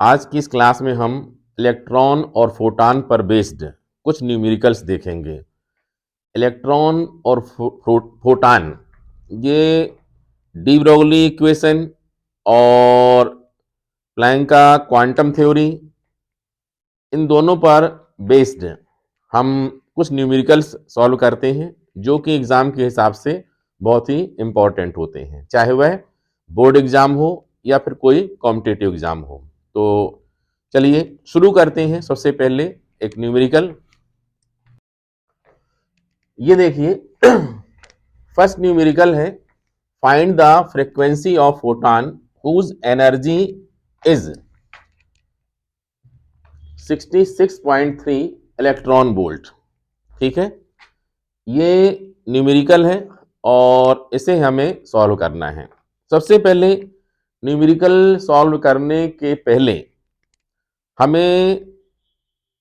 आज की इस क्लास में हम इलेक्ट्रॉन और फोटॉन पर बेस्ड कुछ न्यूमेरिकल्स देखेंगे। इलेक्ट्रॉन और फोटॉन ये डी ब्रोगली इक्वेशन और प्लैंक का क्वांटम थ्योरी, इन दोनों पर बेस्ड हम कुछ न्यूमेरिकल्स सॉल्व करते हैं जो कि एग्जाम के हिसाब से बहुत ही इंपॉर्टेंट होते हैं, चाहे वह बोर्ड एग्जाम हो या फिर कोई कॉम्पिटिटिव एग्जाम हो। तो चलिए शुरू करते हैं। सबसे पहले एक न्यूमेरिकल, ये देखिए फर्स्ट न्यूमेरिकल है, find the frequency of photon whose energy is 66.3 electron volt. ठीक है, ये न्यूमेरिकल है और इसे हमें सॉल्व करना है। सबसे पहले न्यूमेरिकल सॉल्व करने के पहले हमें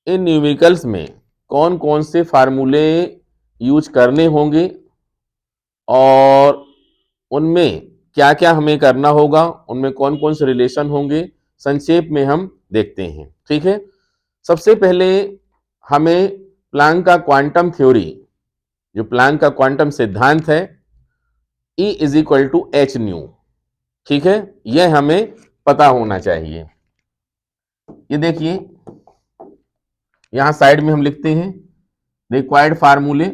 इन न्यूमेरिकल्स में कौन कौन से फार्मूले यूज करने होंगे और उनमें क्या क्या हमें करना होगा, उनमें कौन कौन से रिलेशन होंगे, संक्षेप में हम देखते हैं। ठीक है, सबसे पहले हमें प्लैंक का क्वांटम थ्योरी, जो प्लैंक का क्वांटम सिद्धांत है, E is equal to H nu. ठीक है, यह हमें पता होना चाहिए। ये देखिए यहां साइड में हम लिखते हैं रिक्वायर्ड फार्मूले,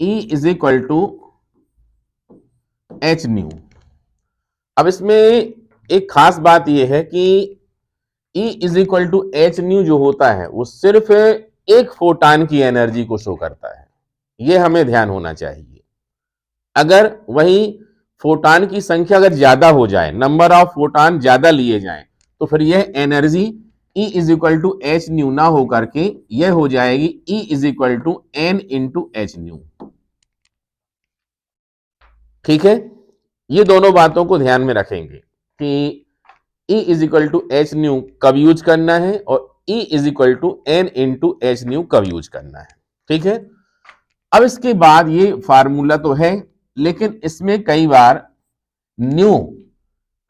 E is equal to H nu. अब इसमें एक खास बात यह है कि E is equal to H nu जो होता है वो सिर्फ एक फोटान की एनर्जी को शो करता है, यह हमें ध्यान होना चाहिए। अगर वही फोटान की संख्या अगर ज्यादा हो जाए, नंबर ऑफ फोटान ज्यादा लिए जाएं, तो फिर यह energy E is equal to H nu ना हो करके यह हो जाएगी E is equal to n into H nu. ठीक है, ये दोनों बातों को ध्यान में रखेंगे कि E is equal to H nu कब यूज करना है और E is equal to n into H nu कब यूज करना है। ठीक है, अब इसके बाद ये फार्मूला तो है, लेकिन इसमें कई बार न्यू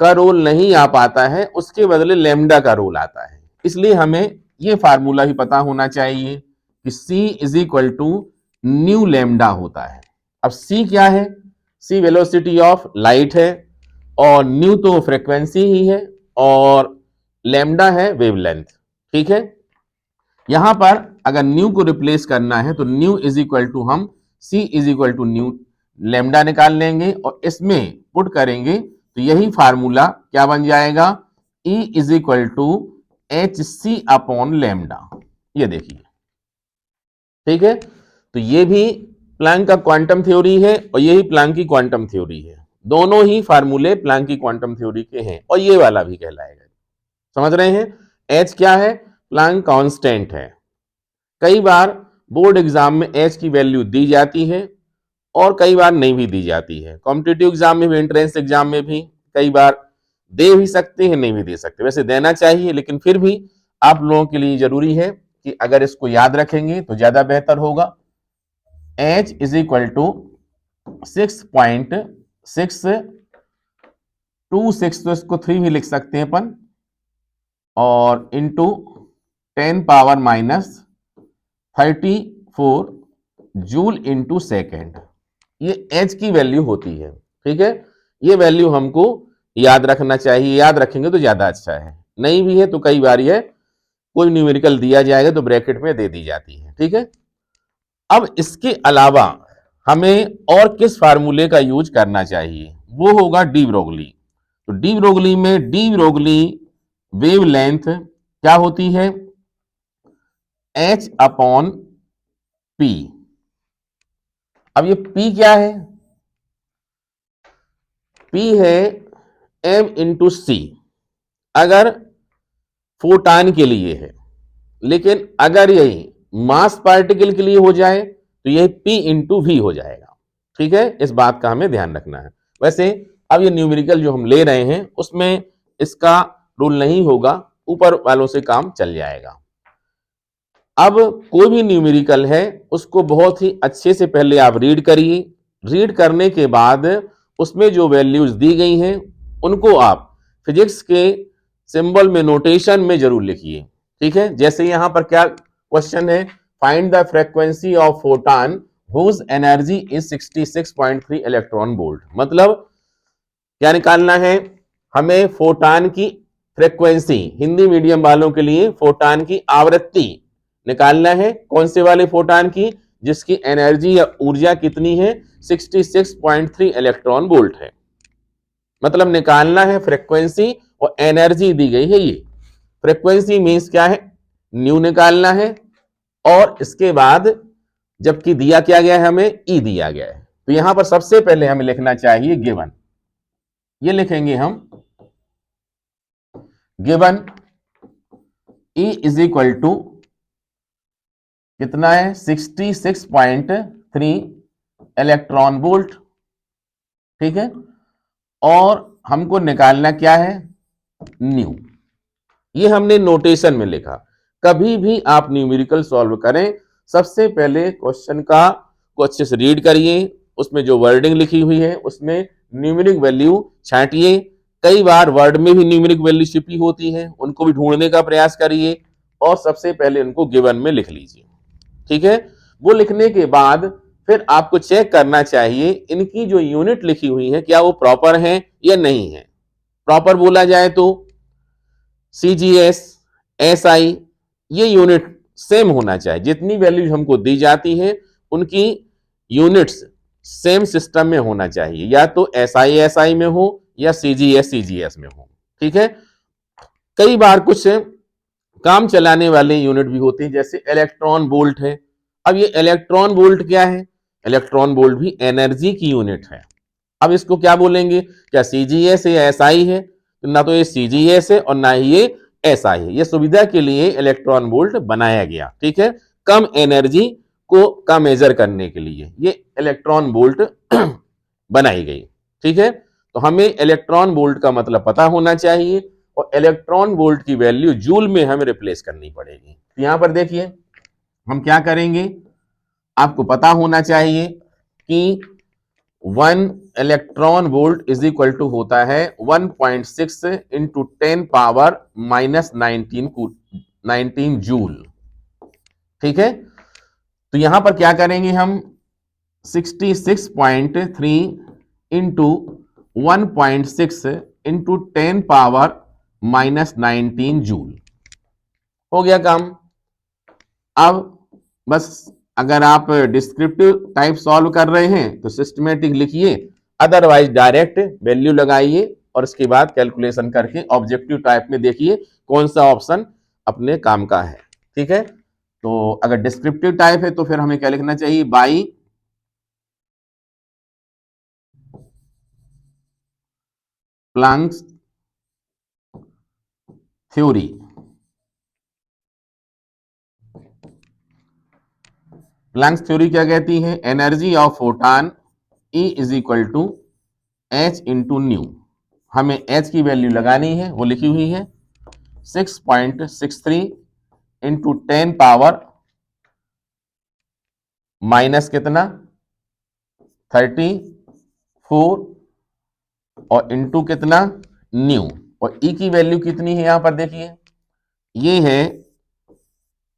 का रोल नहीं आ पाता है, उसके बदले लैम्डा का रोल आता है। इसलिए हमें ये फार्मूला ही पता होना चाहिए कि C is equal to nu lambda होता है। अब C क्या है? C वेलोसिटी ऑफ लाइट है और न्यू तो फ्रीक्वेंसी ही है और लैम्डा है वेवलेंथ। ठीक है, यहां पर अगर न्यू को रिप्लेस करना है तो न्यू इज इक्वल टू हम C is equal to nu lambda निकाल लेंगे और इसमें पुट करेंगे तो यही फार्मूला क्या बन जाएगा, E is equal to h c upon lambda. ये देखिए, ठीक है, तो ये भी प्लैंक का क्वांटम थ्योरी है और यही प्लैंक की क्वांटम थ्योरी है। दोनों ही फार्मूले प्लैंक की क्वांटम थ्योरी के हैं और ये वाला भी कहलाएगा। समझ रहे हैं? एच क्या है? प्लैंक कांस्टेंट है। कई बार बोर्ड एग्जाम में एच की वैल्यू दी जाती है और कई बार नहीं भी दी जाती है। कॉम्पिटिटिव एग्जाम में भी, एंट्रेंस एग्जाम में भी कई बार दे भी सकते हैं, नहीं भी दे सकते। वैसे देना चाहिए, लेकिन फिर भी आप लोगों के लिए जरूरी है कि अगर इसको याद रखेंगे तो ज्यादा बेहतर होगा। H इज इक्वल टू 6.626, तो इसको 3 भी लिख सकते हैं अपन, और into 10 power minus 34 joule into second. ये H की वैल्यू होती है। ठीक है, ये वैल्यू हमको याद रखना चाहिए, याद रखेंगे तो ज्यादा अच्छा है। नहीं भी है तो कई बार ये कोई न्यूमेरिकल दिया जाएगा तो ब्रैकेट में दे दी जाती है। ठीक है, अब इसके अलावा हमें और किस फार्मूले का यूज करना चाहिए, वो होगा डी ब्रोगली। तो डी ब्रोगली में डी ब्रोगली वेवलेंथ क्या होती है? H upon P। अब ये P क्या है? P है M इंटू सी, अगर फोटान के लिए है। लेकिन अगर यही मास पार्टिकल के लिए हो जाए तो यह P इंटू V हो जाएगा। ठीक है, इस बात का हमें ध्यान रखना है। वैसे अब ये न्यूमेरिकल जो हम ले रहे हैं उसमें इसका रूल नहीं होगा, ऊपर वालों से काम चल जाएगा। अब कोई भी न्यूमेरिकल है उसको बहुत ही अच्छे से पहले आप रीड करिए। रीड करने के बाद उसमें जो वैल्यूज दी गई हैं उनको आप फिजिक्स के सिंबल में, नोटेशन में जरूर लिखिए, ठीक है। जैसे यहां पर क्या क्वेश्चन है, find the frequency of photon whose energy is 66.3 electron volt. मतलब क्या निकालना है हमें, फोटॉन की फ्रीक्वेंसी, हिंदी मीडियम वालों के लिए फोटॉन की आवृत्ति निकालना है। कौन से वाले फोटॉन की, जिसकी एनर्जी या ऊर्जा कितनी है, 66.3 इलेक्ट्रॉन वोल्ट है। मतलब निकालना है फ्रीक्वेंसी और एनर्जी दी गई है। ये फ्रीक्वेंसी मींस क्या है, न्यू निकालना है, और इसके बाद जबकि दिया क्या गया है हमें, ई दिया गया है। तो यहां पर सबसे पहले हमें लिखना चाहिए गिवन, ये लिखेंगे हम given E is equal to कितना है, 66.3 इलेक्ट्रॉन वोल्ट, ठीक है। और हमको निकालना क्या है, न्यू। ये हमने नोटेशन में लिखा। कभी भी आप न्यूमेरिकल सॉल्व करें, सबसे पहले क्वेश्चन को अच्छे से रीड करिए, उसमें जो वर्डिंग लिखी हुई है उसमें न्यूमेरिक वैल्यू छांटिए। कई बार वर्ड में भी न्यूमेरिक वैल्यू छिपी होती है, उनको भी ढूंढने का प्रयास करिए, और सबसे पहले उनको गिवन में लिख लीजिए, ठीक है। वो लिखने के बाद फिर आपको चेक करना चाहिए इनकी जो यूनिट लिखी हुई है क्या वो प्रॉपर है या नहीं है। प्रॉपर बोला जाए तो CGS, SI, ये यूनिट सेम होना चाहिए। जितनी वैल्यूज हमको दी जाती है उनकी यूनिट्स सेम सिस्टम में होना चाहिए, या तो SI में हो या CGS में हो, ठीक है। कई बार कुछ काम चलाने वाले यूनिट भी होते हैं, जैसे इलेक्ट्रॉन वोल्ट है। अब ये इलेक्ट्रॉन वोल्ट क्या है, इलेक्ट्रॉन वोल्ट भी एनर्जी की यूनिट है। अब इसको क्या बोलेंगे, क्या CGS है या SI है, तो ना तो ये CGS है और ना ही ये SI है। ये सुविधा के लिए इलेक्ट्रॉन वोल्ट बनाया गया, ठीक है, कम एनर्जी को का मेजर करने के लिए ये इलेक्ट्रॉन वोल्ट बनाई गई, ठीक है। तो हमें इलेक्ट्रॉन वोल्ट का मतलब पता होना चाहिए, और इलेक्ट्रॉन वोल्ट की वैल्यू जूल में हमें रिप्लेस करनी पड़ेगी। तो यहां पर देखिए हम क्या करेंगे, आपको पता होना चाहिए कि 1 electron volt is equal to होता है 1.6 इंटू 10 पावर माइनस 19 जूल, ठीक है। तो यहां पर क्या करेंगे हम, 66.3 into 1.6 into 10 power minus 19 joule, हो गया काम। अब बस अगर आप डिस्क्रिप्टिव टाइप सॉल्व कर रहे हैं तो सिस्टमेटिक लिखिए, अदरवाइज डायरेक्ट वैल्यू लगाइए और इसके बाद कैलकुलेशन करके ऑब्जेक्टिव टाइप में देखिए कौन सा ऑप्शन अपने काम का है, ठीक है। तो अगर डिस्क्रिप्टिव टाइप है तो फिर हमें क्या लिखना चाहिए, by Planck's theory. Planck's theory क्या कहती है, energy of photon E is equal to H into nu. हमें H की वैल्यू लगानी है, वो लिखी हुई है 6.63 इंटू 10 पावर माइनस कितना 34 और इंटू कितना न्यू, और E की वैल्यू कितनी है यहां पर देखिए, ये है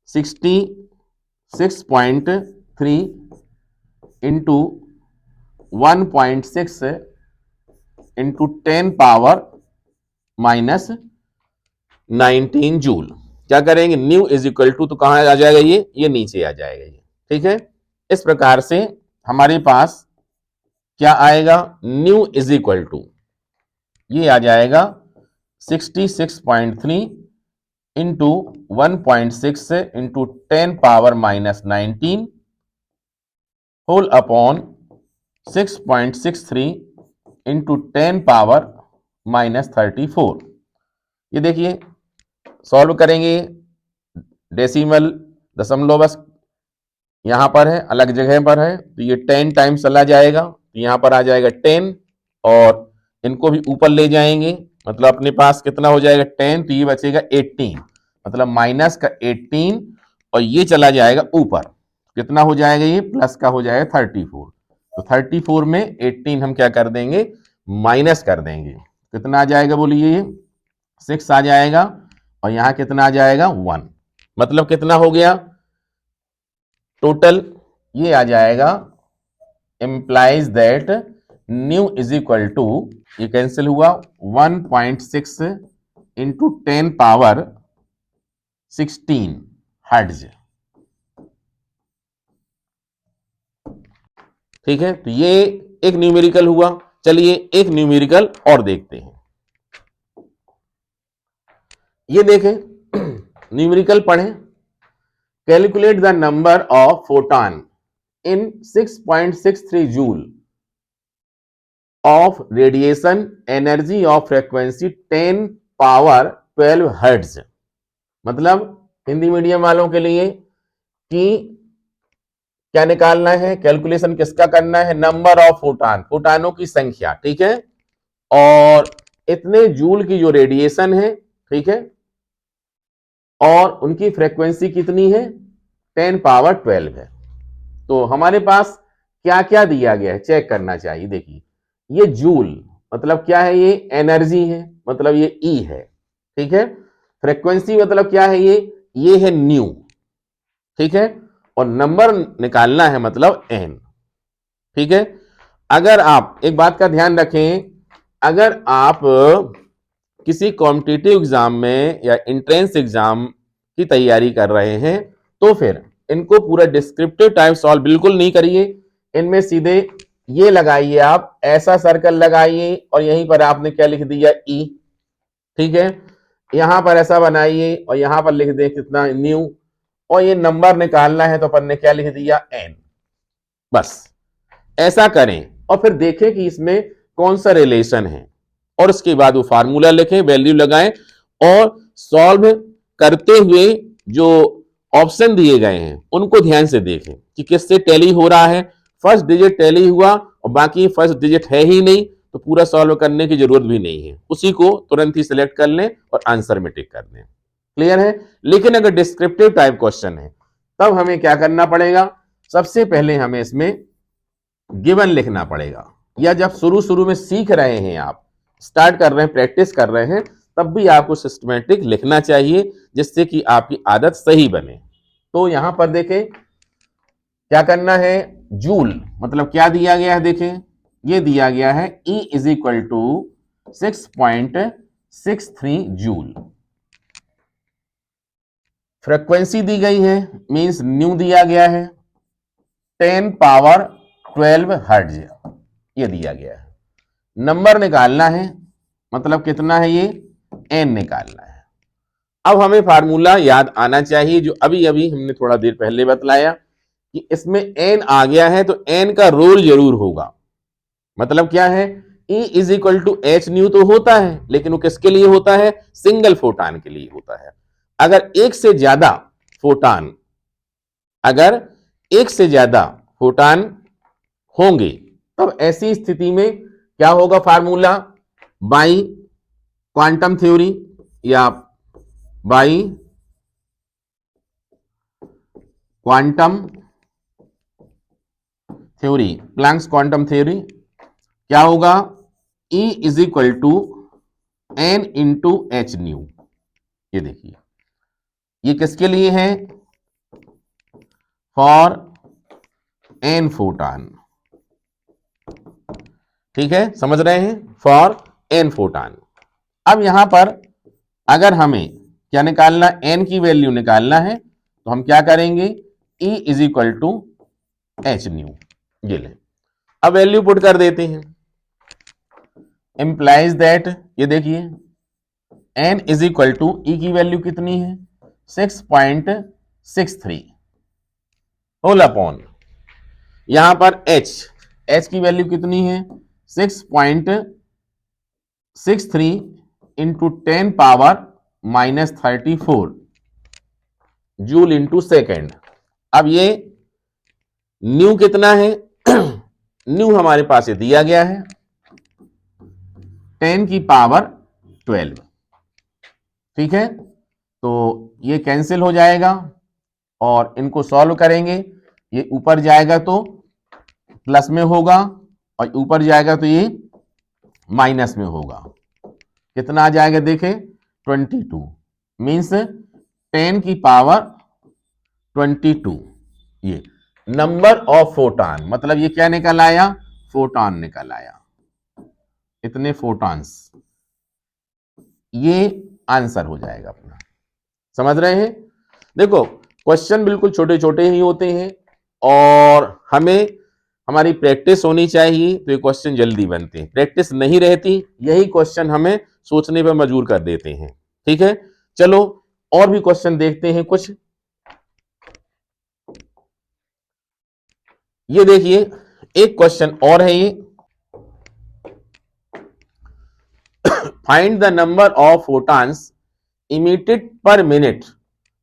66.3 into 1.6 into 10 power minus 19 joule. क्या करेंगे, न्यू इज इक्वल टू, तो कहां आ जाएगा ये नीचे आ जाएगा ये, ठीक है। इस प्रकार से हमारे पास क्या आएगा, न्यू इज इक्वल टू ये आ जाएगा 66.3 into 1.6 into 10 power minus 19 whole upon 6.63 into 10 power minus 34। ये देखिए सॉल्व करेंगे, डेसिमल दशमलव यहां पर है, अलग जगह पर है, तो ये 10 टाइम्स चला जाएगा, तो यहां पर आ जाएगा 10, और इनको भी ऊपर ले जाएंगे, मतलब अपने पास कितना हो जाएगा 10, तो ये बचेगा 18, मतलब माइनस का 18, और ये चला जाएगा ऊपर, कितना हो जाएगा ये प्लस का हो जाएगा 34। तो 34 में 18 हम क्या कर देंगे, माइनस कर देंगे, कितना आ जाएगा बोलिए ये 6 आ जाएगा और यहां कितना आ जाएगा 1। मतलब कितना हो गया टोटल, ये आ जाएगा implies that nu is equal to, ये कैंसिल हुआ 1.6 इंटू 10 पावर 16 हर्ट्ज। ठीक है, तो ये एक न्यूमेरिकल हुआ। चलिए एक न्यूमेरिकल और देखते हैं। ये देखें, न्यूमेरिकल पढ़ें। Calculate the number of photon in 6.63 joule of radiation energy of frequency 10 power 12 hertz. मतलब हिंदी मीडियम वालों के लिए कि क्या निकालना है, कैलकुलेशन किसका करना है, नंबर ऑफ फोटान, फोटानों की संख्या, ठीक है, और इतने जूल की जो रेडिएशन है, ठीक है, और उनकी फ्रीक्वेंसी कितनी है 10 पावर 12 है। तो हमारे पास क्या क्या दिया गया है चेक करना चाहिए। देखिए ये जूल मतलब क्या है, ये एनर्जी है, मतलब ये ई है, ठीक है। फ्रीक्वेंसी मतलब क्या है, ये है न्यू, ठीक है, और नंबर निकालना है मतलब एन, ठीक है। अगर आप एक बात का ध्यान रखें, अगर आप किसी कॉम्पिटिटिव एग्जाम में या एंट्रेंस एग्जाम की तैयारी कर रहे हैं तो फिर इनको पूरा डिस्क्रिप्टिव टाइप सॉल्व बिल्कुल नहीं करिए। इनमें सीधे ये लगाइए, आप ऐसा सर्कल लगाइए और यहीं पर आपने क्या लिख दिया ई, ठीक है, यहां पर ऐसा बनाइए और यहां पर लिख दें कितना न्यू, और ये नंबर निकालना है तो अपन ने क्या लिख दिया एन। बस ऐसा करें और फिर देखें कि इसमें कौन सा रिलेशन है, और उसके बाद वो फार्मूला लिखें, वैल्यू लगाएं और सॉल्व करते हुए जो ऑप्शन दिए गए हैं उनको ध्यान से देखें कि किससे टैली हो रहा है। फर्स्ट डिजिट टैली हुआ और बाकी फर्स्ट डिजिट है ही नहीं तो पूरा सॉल्व करने की जरूरत भी नहीं है, उसी को तुरंत ही सिलेक्ट कर लें और आंसर में टिक कर दें। क्लियर है। लेकिन अगर डिस्क्रिप्टिव टाइप क्वेश्चन है तब हमें क्या करना पड़ेगा, सबसे पहले हमें इसमें गिवन लिखना पड़ेगा, या जब शुरू शुरू में सीख रहे हैं, आप स्टार्ट कर रहे हैं, प्रैक्टिस कर रहे हैं, तब भी आपको सिस्टमैटिक लिखना चाहिए जिससे कि आपकी आदत सही बने। तो यहां पर देखें क्या करना है, जूल मतलब क्या दिया गया है, देखें ये दिया गया है E is equal to 6.63 joule. Frequency दी गई है, मींस न्यू दिया गया है, 10 पावर 12 हर्ट्ज ये दिया गया है। नंबर निकालना है मतलब कितना है, ये एन निकालना है। अब हमें फार्मूला याद आना चाहिए जो अभी अभी हमने थोड़ा देर पहले बतलाया कि इसमें एन आ गया है तो एन का रोल जरूर होगा। मतलब क्या है, E is equal to H nu तो होता है, लेकिन वो किसके लिए होता है, सिंगल फोटान के लिए होता है। अगर एक से ज्यादा फोटान, अगर एक से ज्यादा फोटान होंगे तब ऐसी स्थिति में क्या होगा, फार्मूला बाई क्वांटम थ्योरी या by quantum theory, Planck's quantum theory, क्या होगा, E is equal to n into H nu. ये देखिए ये किसके लिए है, फॉर एन फोटान, ठीक है, समझ रहे हैं, फॉर एन फोटान। अब यहां पर अगर हमें क्या निकालना, एन की वैल्यू निकालना है तो हम क्या करेंगे, E is equal to H nu, ये ले। अब वैल्यू पुट कर देते हैं, इंप्लाइज दैट, ये देखिए एन इज इक्वल टू ई की वैल्यू कितनी है 6.63 होल अपॉन, यहां पर एच की वैल्यू कितनी है 6.63 into 10 power -34 joule into second. अब ये न्यू कितना है न्यू हमारे पास ये दिया गया है 10 की पावर 12, ठीक है, तो ये कैंसिल हो जाएगा और इनको सॉल्व करेंगे, ये ऊपर जाएगा तो प्लस में होगा और ऊपर जाएगा तो ये माइनस में होगा। कितना आ जाएगा देखें 22 मीन्स 10 की पावर 22। ये नंबर ऑफ फोटॉन, मतलब ये क्या निकल आया, फोटॉन निकल आया, इतने फोटॉन्स, ये आंसर हो जाएगा अपना। समझ रहे हैं? देखो क्वेश्चन बिल्कुल छोटे छोटे ही होते हैं और हमें हमारी प्रैक्टिस होनी चाहिए तो ये क्वेश्चन जल्दी बनते हैं। प्रैक्टिस नहीं रहती, यही क्वेश्चन हमें सोचने पर मजबूर कर देते हैं। ठीक है, चलो और भी क्वेश्चन देखते हैं कुछ। ये देखिए एक क्वेश्चन और है ये, find the number of photons emitted per minute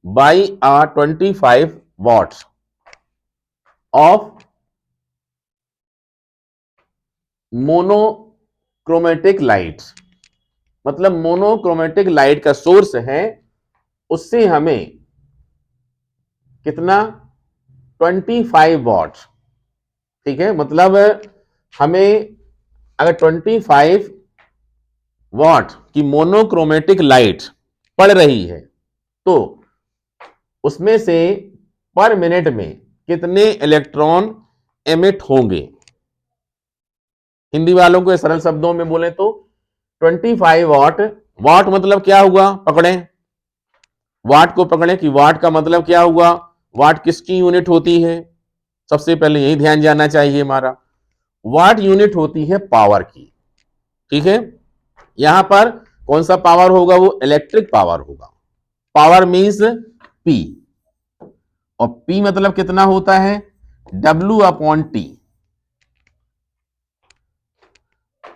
by a 25 watts of monochromatic light. मतलब मोनोक्रोमेटिक लाइट का सोर्स है, उससे हमें कितना 25 वॉट। ठीक है, मतलब हमें अगर 25 वॉट की मोनोक्रोमेटिक लाइट पड़ रही है तो उसमें से पर मिनट में कितने इलेक्ट्रॉन एमिट होंगे। हिंदी वालों को सरल शब्दों में बोले तो 25 वॉट, वॉट मतलब क्या हुआ, पकड़े वाट को पकड़े कि वाट का मतलब क्या हुआ, वाट किसकी यूनिट होती है, सबसे पहले यही ध्यान जाना चाहिए हमारा। वाट यूनिट होती है पावर की। ठीक है, यहां पर कौन सा पावर होगा, वो इलेक्ट्रिक पावर होगा। पावर मींस पी, और पी मतलब कितना होता है, W अपॉन टी।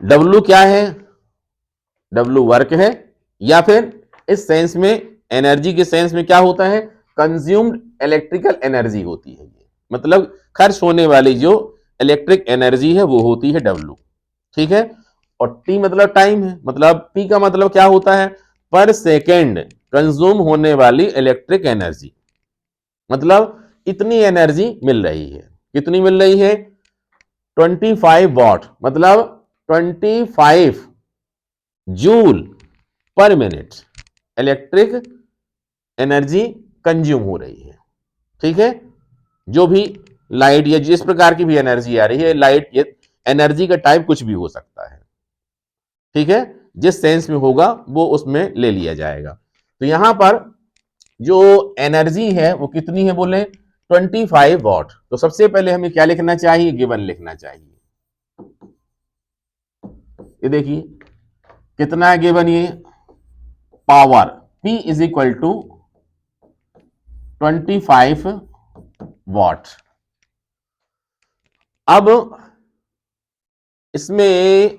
W क्या है, W वर्क है, या फिर इस सेंस में एनर्जी के सेंस में क्या होता है, कंज्यूम्ड इलेक्ट्रिकल एनर्जी होती है। मतलब खर्च होने वाली जो इलेक्ट्रिक एनर्जी है वो होती है W। ठीक है, और T मतलब टाइम है, मतलब P का मतलब क्या होता है, पर सेकेंड कंज्यूम होने वाली इलेक्ट्रिक एनर्जी। मतलब इतनी एनर्जी मिल रही है, कितनी मिल रही है 25 वॉट, मतलब 25 जूल पर मिनट इलेक्ट्रिक एनर्जी कंज्यूम हो रही है। ठीक है, जो भी लाइट या जिस प्रकार की भी एनर्जी आ रही है, लाइट या एनर्जी का टाइप कुछ भी हो सकता है। ठीक है, जिस सेंस में होगा वो उसमें ले लिया जाएगा। तो यहां पर जो एनर्जी है वो कितनी है, बोले 25 वॉट। तो सबसे पहले हमें क्या लिखना चाहिए, गिवन लिखना चाहिए। ये देखिए कितना है गिवन, ये power P is equal to 25 watt. अब इसमें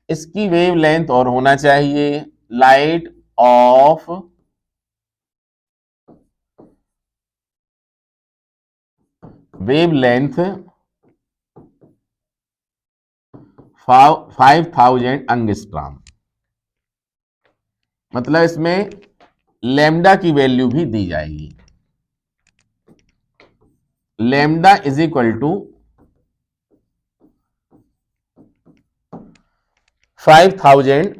इसकी वेव लेंथ और होना चाहिए, लाइट ऑफ वेव लेंथ 5000 एंगस्ट्रॉम। मतलब इसमें लैम्डा की वैल्यू भी दी जाएगी। Lambda is equal to 5000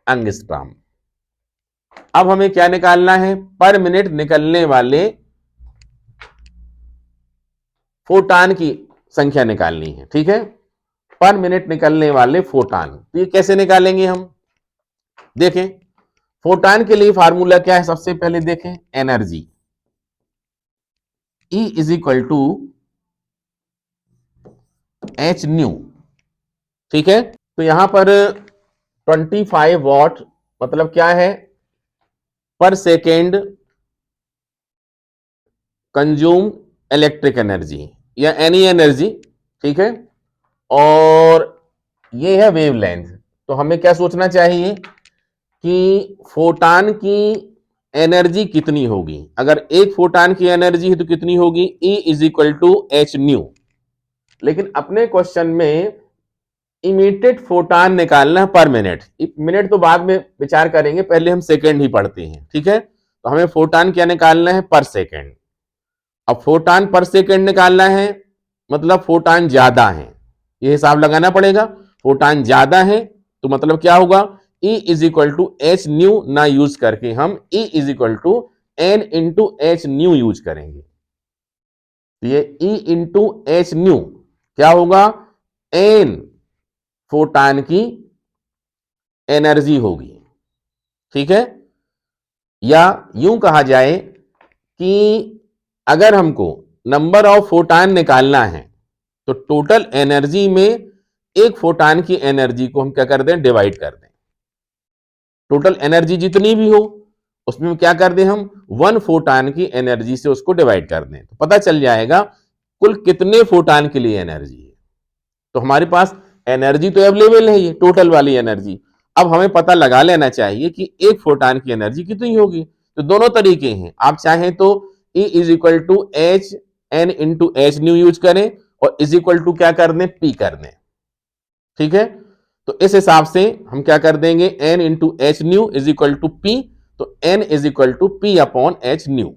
angstrom. अब हमें क्या निकालना है, पर मिनट निकलने वाले फोटान की संख्या निकालनी है। ठीक है, पर मिनट निकलने वाले फोटान, तो ये कैसे निकालेंगे हम, देखें फोटान के लिए फार्मूला क्या है, सबसे पहले देखें energy E is equal to H nu. ठीक है, तो यहां पर 25 वॉट मतलब क्या है, पर सेकेंड कंज्यूम इलेक्ट्रिक एनर्जी या एनी एनर्जी। ठीक है, और ये है वेव लेंथ। तो हमें क्या सोचना चाहिए कि फोटान की एनर्जी कितनी होगी। अगर एक फोटान की एनर्जी है तो कितनी होगी, E is equal to H nu. लेकिन अपने क्वेश्चन में इमिटेड फोटान निकालना है पर मिनट। मिनट तो बाद में विचार करेंगे, पहले हम सेकेंड ही पढ़ते हैं। ठीक है, तो हमें फोटान क्या निकालना है, पर सेकेंड। अब फोटान पर सेकेंड निकालना है, मतलब फोटान ज्यादा है, ये हिसाब लगाना पड़ेगा। फोटान ज्यादा है तो मतलब क्या होगा E is equal to H nu ना यूज करके हम E is equal to n into H nu use करेंगे। तो ये E इंटू एच न्यू क्या होगा, एन फोटान की एनर्जी होगी। ठीक है, या यूं कहा जाए कि अगर हमको नंबर ऑफ फोटान निकालना है तो टोटल एनर्जी में एक फोटान की एनर्जी को हम क्या कर दें, डिवाइड कर दें। टोटल एनर्जी जितनी भी हो उसमें क्या कर दें, हम वन फोटान की एनर्जी से उसको डिवाइड कर दें, तो पता चल जाएगा कुल कितने फोटान के लिए एनर्जी है। तो हमारे पास एनर्जी तो अवेलेबल है, ये टोटल वाली एनर्जी। अब हमें पता लगा लेना चाहिए कि एक फोटान की एनर्जी कितनी होगी। तो दोनों तरीके हैं, आप चाहें तो E is equal to h n into H nu use करें और इज इक्वल टू क्या कर दें, पी कर दें। ठीक है, तो इस हिसाब से हम क्या कर देंगे, N into H nu is equal to P, तो N is equal to P upon H nu.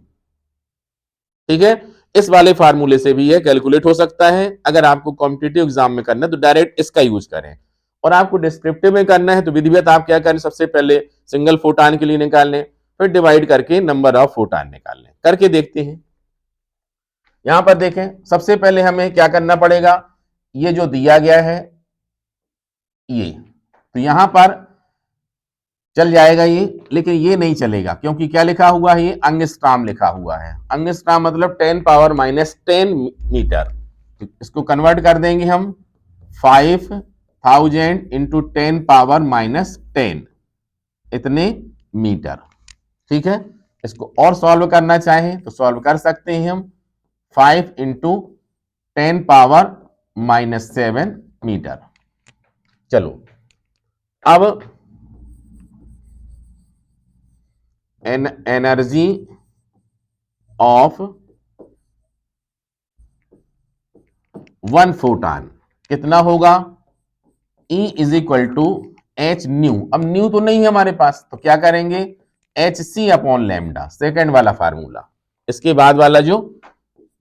ठीक है, इस वाले फार्मूले से भी यह कैलकुलेट हो सकता है। अगर आपको कॉम्पिटिटिव एग्जाम में करना है तो डायरेक्ट इसका यूज करें, और आपको डिस्क्रिप्टिव में करना है तो विधिवत आप क्या करें, सबसे पहले सिंगल फोटान के लिए निकाल लें, फिर डिवाइड करके नंबर ऑफ फोटान निकाल लें। करके देखते हैं। यहां पर देखें, सबसे पहले हमें क्या करना पड़ेगा, ये जो दिया गया है ये, तो यहां पर चल जाएगा ये, लेकिन ये नहीं चलेगा क्योंकि क्या लिखा हुआ है, ये अंगस्ट्राम लिखा हुआ है। अंगस्ट्राम मतलब 10 पावर माइनस 10 मीटर। तो इसको कन्वर्ट कर देंगे हम 5000 इंटू 10 पावर माइनस 10 इतने मीटर। ठीक है, इसको और सॉल्व करना चाहें तो सॉल्व कर सकते हैं हम, 5 इंटू 10 पावर माइनस 7 मीटर। चलो अब एनर्जी ऑफ वन फोटान कितना होगा, E is equal to H nu. अब न्यू तो नहीं है हमारे पास, तो क्या करेंगे, h c upon lambda, second वाला फार्मूला, इसके बाद वाला जो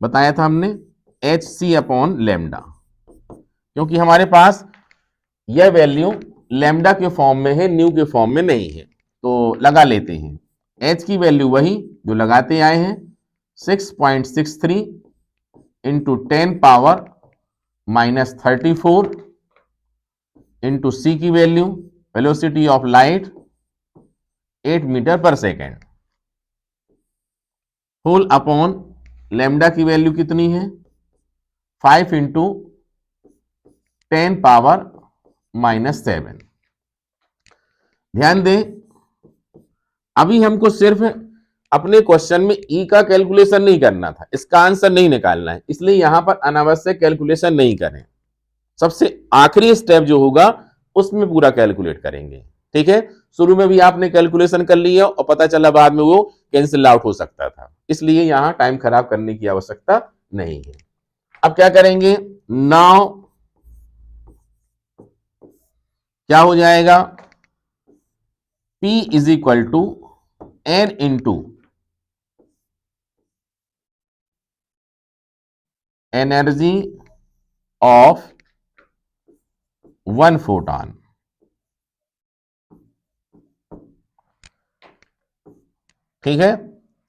बताया था हमने, एच सी अपॉन लैम्डा। क्योंकि हमारे पास यह वैल्यू लैम्डा के फॉर्म में है, न्यू के फॉर्म में नहीं है, तो लगा लेते हैं। एच की वैल्यू वही जो लगाते आए हैं, 6.63 into 10 power minus 34 into c की value velocity of light 8 metre per second, whole upon lambda की वैल्यू कितनी है, 5 इंटू 10 पावर माइनस 7। ध्यान दें, अभी हमको सिर्फ अपने क्वेश्चन में ई का कैलकुलेशन नहीं करना था, इसका आंसर नहीं निकालना है, इसलिए यहां पर अनावश्यक कैलकुलेशन नहीं करें। सबसे आखिरी स्टेप जो होगा उसमें पूरा कैलकुलेट करेंगे। ठीक है, शुरू में भी आपने कैलकुलेशन कर लिया और पता चला बाद में वो कैंसिल आउट हो सकता था, इसलिए यहां टाइम खराब करने की आवश्यकता नहीं है। अब क्या करेंगे, नाउ क्या हो जाएगा, P is equal to n into energy of one photon. ठीक है,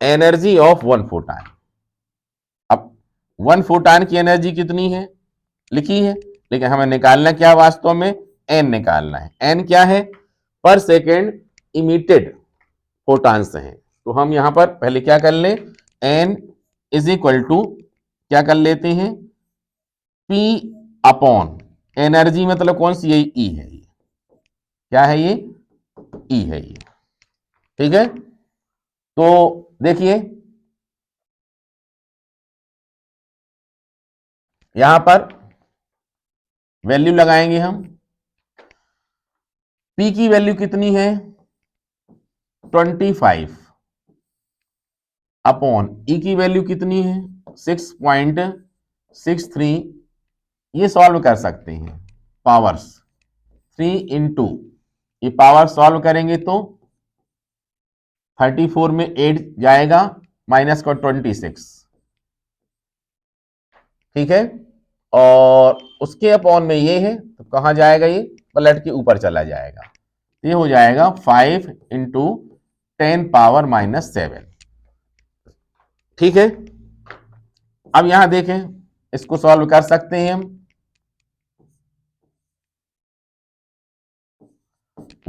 एनर्जी ऑफ वन फोटॉन। अब वन फोटॉन की एनर्जी कितनी है लिखी है, लेकिन हमें निकालना क्या, वास्तव में एन निकालना है। एन क्या है, पर सेकेंड इमिटेड फोटॉन्स हैं। तो हम यहां पर पहले क्या कर लें, एन इज इक्वल टू क्या कर लेते हैं, पी अपॉन एनर्जी मतलब कौन सी, यही ई है, ये क्या है, ये ई है ये। ठीक है, तो देखिए यहां पर वैल्यू लगाएंगे हम, पी की वैल्यू कितनी है 25 अपॉन ई की वैल्यू कितनी है 6.63। ये सॉल्व कर सकते हैं, पावर्स 3 इंटू, ये पावर सॉल्व करेंगे तो 34 में 8 जाएगा, माइनस का 26। ठीक है, और उसके अपॉन में ये है तो कहां जाएगा, ये पलट के ऊपर चला जाएगा, ये हो जाएगा 5 इंटू 10⁻⁷। ठीक है, अब यहां देखें, इसको सॉल्व कर सकते हैं हम।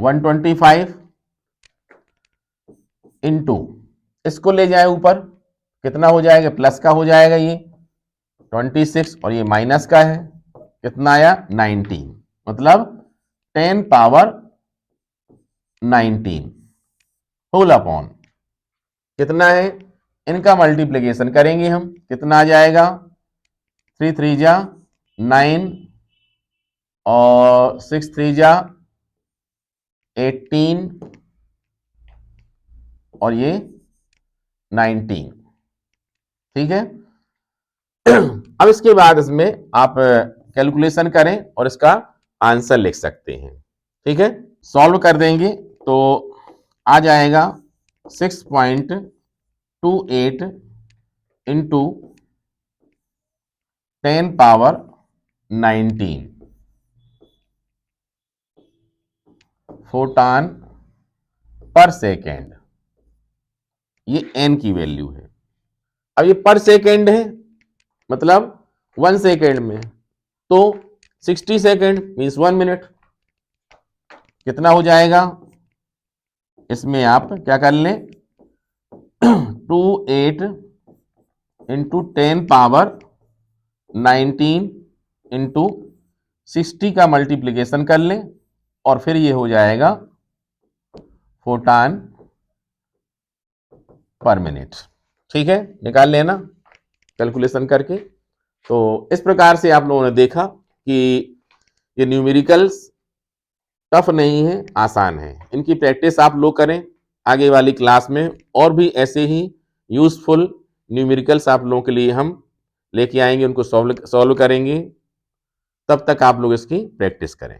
125 इंटू, इसको ले जाए ऊपर, कितना हो जाएगा, प्लस का हो जाएगा ये 26, और ये माइनस का है, कितना आया 19, मतलब 10⁻19 होल अपॉन कितना है, इनका मल्टीप्लिकेशन करेंगे हम, कितना आ जाएगा 3 3 जा 9 और 6 3 जा 18 और ये 19। ठीक है, अब इसके बाद इसमें आप कैलकुलेशन करें और इसका आंसर लिख सकते हैं। ठीक है, सॉल्व कर देंगे तो आ जाएगा 6.28 इंटू 10⁻19 फोटान पर सेकेंड, ये n की वैल्यू है। अब ये पर सेकेंड है, मतलब 1 सेकेंड में, तो 60 सेकेंड मीन्स 1 मिनट, कितना हो जाएगा, इसमें आप क्या कर लें 28 इंटू 10⁻19 इंटू 60 का मल्टीप्लिकेशन कर लें, और फिर ये हो जाएगा फोटान पर मिनट। ठीक है, निकाल लेना कैलकुलेशन करके। तो इस प्रकार से आप लोगों ने देखा कि ये न्यूमेरिकल्स टफ नहीं है, आसान है। इनकी प्रैक्टिस आप लोग करें, आगे वाली क्लास में और भी ऐसे ही यूजफुल न्यूमेरिकल्स आप लोगों के लिए हम लेके आएंगे, उनको सॉल्व करेंगे। तब तक आप लोग इसकी प्रैक्टिस करें।